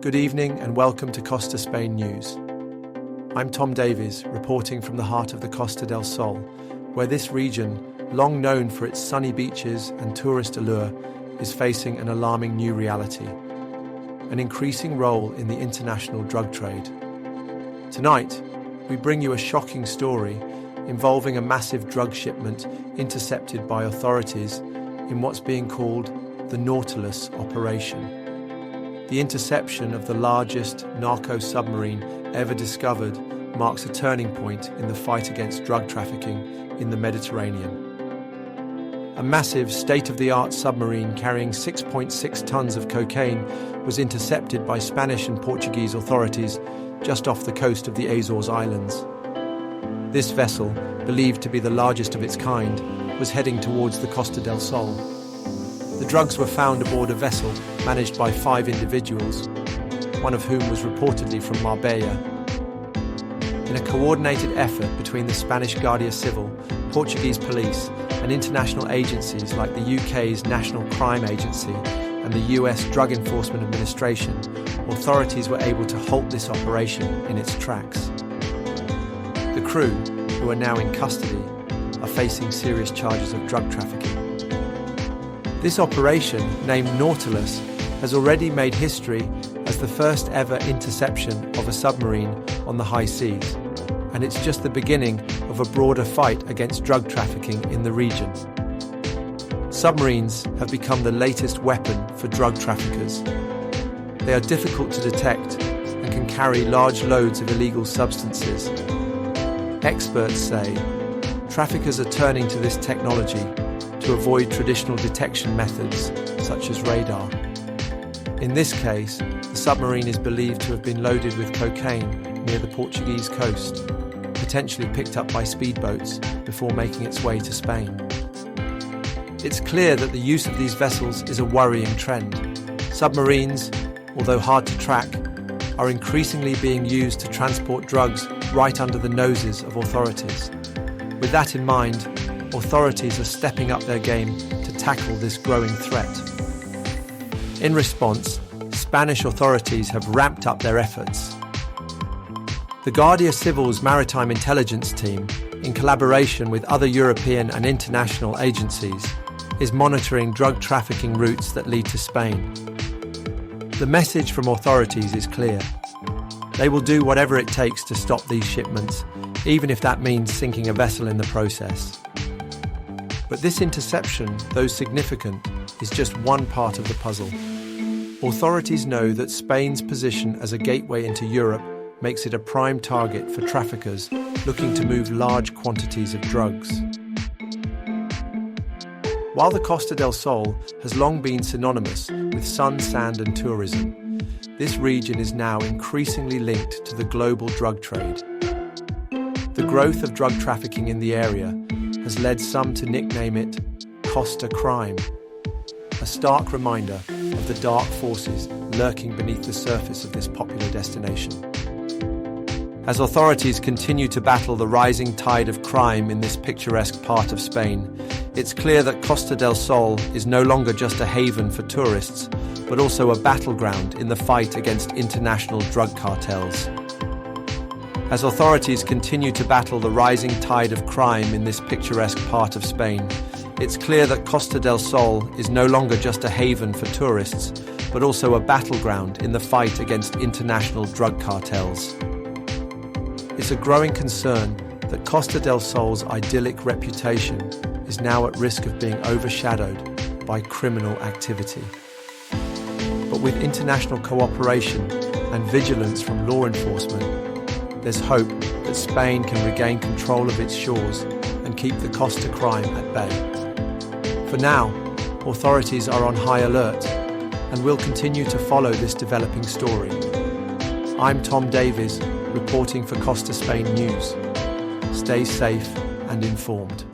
Good evening and welcome to Costa Spain News. I'm Tom Davies, reporting from the heart of the Costa del Sol, where this region, long known for its sunny beaches and tourist allure, is facing an alarming new reality: an increasing role in the international drug trade. Tonight, we bring you a shocking story involving a massive drug shipment intercepted by authorities in what's being called the Nautilus operation. The interception of the largest narco-submarine ever discovered marks a turning point in the fight against drug trafficking in the Mediterranean. A massive, state-of-the-art submarine carrying 6.6 tons of cocaine was intercepted by Spanish and Portuguese authorities just off the coast of the Azores Islands. This vessel, believed to be the largest of its kind, was heading towards the Costa del Sol. The drugs were found aboard a vessel managed by 5 individuals, one of whom was reportedly from Marbella. In a coordinated effort between the Spanish Guardia Civil, Portuguese police, and international agencies like the UK's National Crime Agency and the US Drug Enforcement Administration, authorities were able to halt this operation in its tracks. The crew, who are now in custody, are facing serious charges of drug trafficking. This operation, named Nautilus, has already made history as the first ever interception of a submarine on the high seas, and it's just the beginning of a broader fight against drug trafficking in the region. Submarines have become the latest weapon for drug traffickers. They are difficult to detect and can carry large loads of illegal substances. Experts say traffickers are turning to this technology to avoid traditional detection methods such as radar. In this case, the submarine is believed to have been loaded with cocaine near the Portuguese coast, potentially picked up by speedboats before making its way to Spain. It's clear that the use of these vessels is a worrying trend. Submarines, although hard to track, are increasingly being used to transport drugs right under the noses of authorities. With that in mind, authorities are stepping up their game to tackle this growing threat. In response, Spanish authorities have ramped up their efforts. The Guardia Civil's maritime intelligence team, in collaboration with other European and international agencies, is monitoring drug trafficking routes that lead to Spain. The message from authorities is clear. They will do whatever it takes to stop these shipments, even if that means sinking a vessel in the process. But this interception, though significant, is just one part of the puzzle. Authorities know that Spain's position as a gateway into Europe makes it a prime target for traffickers looking to move large quantities of drugs. While the Costa del Sol has long been synonymous with sun, sand and tourism, this region is now increasingly linked to the global drug trade. The growth of drug trafficking in the area has led some to nickname it Costa Crime, a stark reminder of the dark forces lurking beneath the surface of this popular destination. As authorities continue to battle the rising tide of crime in this picturesque part of Spain, it's clear that Costa del Sol is no longer just a haven for tourists, but also a battleground in the fight against international drug cartels. As authorities continue to battle the rising tide of crime in this picturesque part of Spain, it's clear that Costa del Sol is no longer just a haven for tourists, but also a battleground in the fight against international drug cartels. It's a growing concern that Costa del Sol's idyllic reputation is now at risk of being overshadowed by criminal activity. But with international cooperation and vigilance from law enforcement, there's hope that Spain can regain control of its shores and keep the Costa crime at bay. For now, authorities are on high alert and will continue to follow this developing story. I'm Tom Davies, reporting for Costa Spain News. Stay safe and informed.